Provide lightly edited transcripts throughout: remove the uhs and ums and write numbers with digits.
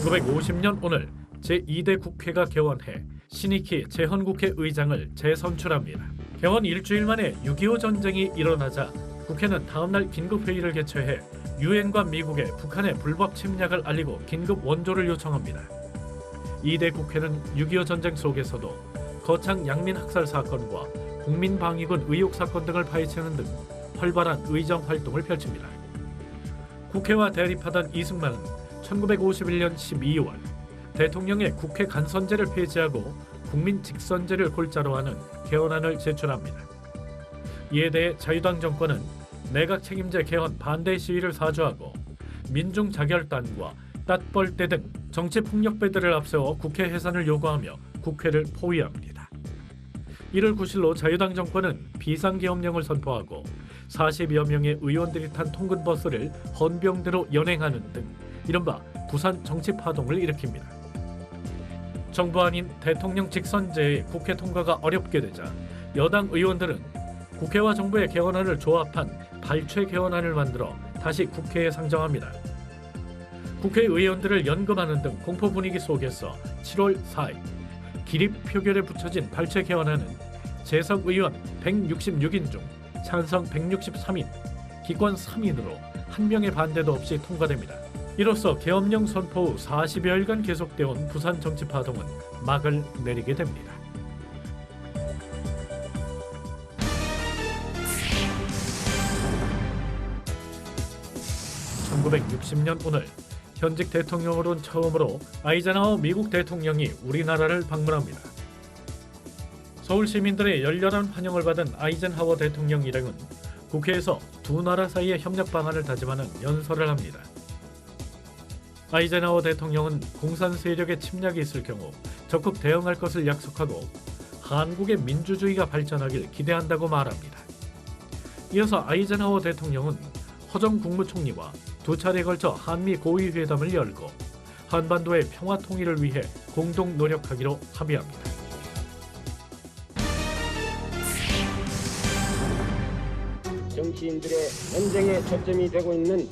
1950년 오늘 제2대 국회가 개원해 신익희 재헌국회의장을 재선출합니다. 개원 일주일 만에 6.25 전쟁이 일어나자 국회는 다음날 긴급회의를 개최해 유엔과 미국에 북한의 불법 침략을 알리고 긴급 원조를 요청합니다. 2대 국회는 6.25 전쟁 속에서도 거창 양민 학살 사건과 국민방위군 의혹 사건 등을 파헤치는 등 활발한 의정 활동을 펼칩니다. 국회와 대립하던 이승만은 1951년 12월 대통령의 국회 간선제를 폐지하고 국민 직선제를 골자로 하는 개헌안을 제출합니다. 이에 대해 자유당 정권은 내각 책임제 개헌 반대 시위를 사주하고 민중자결단과 땄벌대 등 정치폭력배들을 앞세워 국회 해산을 요구하며 국회를 포위합니다. 이를 구실로 자유당 정권은 비상계엄령을 선포하고 40여 명의 의원들이 탄 통근버스를 헌병대로 연행하는 등 이른바 부산 정치파동을 일으킵니다. 정부안인 대통령 직선제의 국회 통과가 어렵게 되자 여당 의원들은 국회와 정부의 개헌안을 조합한 발췌 개헌안을 만들어 다시 국회에 상정합니다. 국회의원들을 연금하는 등 공포 분위기 속에서 7월 4일 기립 표결에 붙여진 발췌 개헌안은 재석 의원 166인 중 찬성 163인, 기권 3인으로 한 명의 반대도 없이 통과됩니다. 이로써 계엄령 선포 후 40여일간 계속되어 온 부산 정치파동은 막을 내리게 됩니다. (1960년) 오늘 현직 대통령으로는 처음으로 아이젠하워 미국 대통령이 우리나라를 방문합니다. 서울 시민들의 열렬한 환영을 받은 아이젠하워 대통령 일행은 국회에서 두 나라 사이의 협력 방안을 다짐하는 연설을 합니다. 아이젠하워 대통령은 공산 세력의 침략이 있을 경우 적극 대응할 것을 약속하고 한국의 민주주의가 발전하길 기대한다고 말합니다. 이어서 아이젠하워 대통령은 허정 국무총리와 두 차례에 걸쳐 한미 고위회담을 열고 한반도의 평화 통일을 위해 공동 노력하기로 합의합니다. 정치인들의 논쟁의 초점이 되고 있는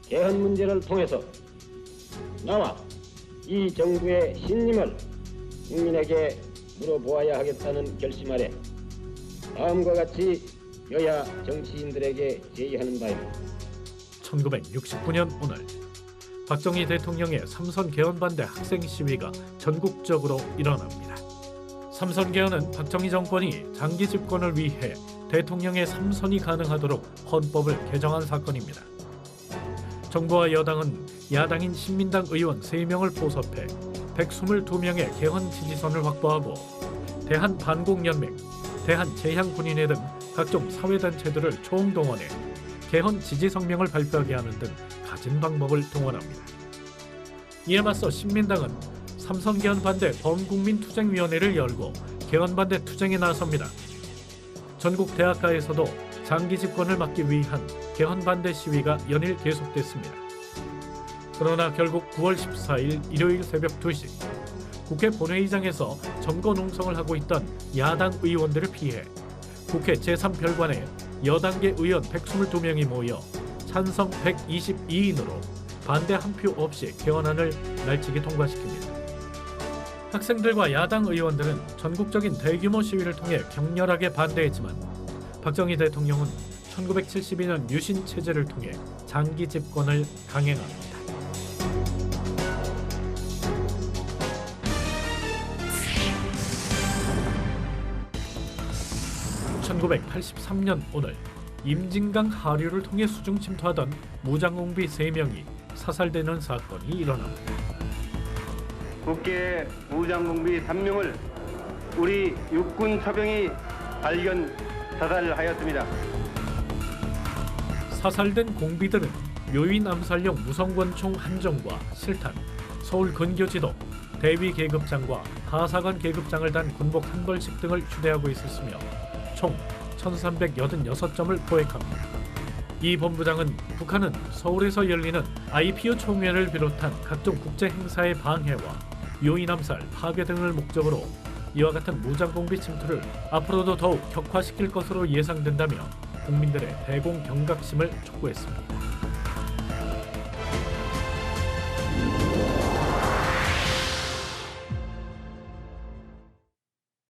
개헌 문제를 통해서 나와 이 정부의 신임을 국민에게 물어보아야 하겠다는 결심 아래 다음과 같이 여야 정치인들에게 제의하는 바입니다. 1969년 오늘 박정희 대통령의 삼선 개헌 반대 학생 시위가 전국적으로 일어납니다. 삼선 개헌은 박정희 정권이 장기 집권을 위해 대통령의 삼선이 가능하도록 헌법을 개정한 사건입니다. 정부와 여당은 야당인 신민당 의원 3명을 포섭해 122명의 개헌 지지선을 확보하고 대한반공연맹, 대한제향군인회 등 각종 사회단체들을 총동원해 개헌 지지 성명을 발표하게 하는 등 갖은 방법을 동원합니다. 이에 맞서 신민당은 삼선 개헌 반대 범국민투쟁위원회를 열고 개헌 반대 투쟁에 나섭니다. 전국 대학가에서도 장기 집권을 막기 위한 개헌 반대 시위가 연일 계속됐습니다. 그러나 결국 9월 14일 일요일 새벽 2시 국회 본회의장에서 점거 농성을 하고 있던 야당 의원들을 피해 국회 제3별관에 여당계 의원 122명이 모여 찬성 122인으로 반대 한 표 없이 개헌안을 날치기 통과시킵니다. 학생들과 야당 의원들은 전국적인 대규모 시위를 통해 격렬하게 반대했지만 박정희 대통령은 1972년 유신 체제를 통해 장기 집권을 강행합니다. 1983년 오늘 임진강 하류를 통해 수중 침투하던 무장공비 3명이 사살되는 사건이 일어납니다. 국계 무장공비 3명을 우리 육군 사병이 발견 사살하였습니다. 사살된 공비들은 묘인 암살용 무성권총 한정과 실탄, 서울 근교지도, 대위 계급장과 하사관 계급장을 단 군복 한 벌씩 등을 휴대하고 있었으며 총 1386점을 포획합니다. 이 본부장은 북한은 서울에서 열리는 IPU 총회를 비롯한 각종 국제 행사의 방해와 요인암살, 파괴 등을 목적으로 이와 같은 무장공비 침투를 앞으로도 더욱 격화시킬 것으로 예상된다며 국민들의 대공 경각심을 촉구했습니다.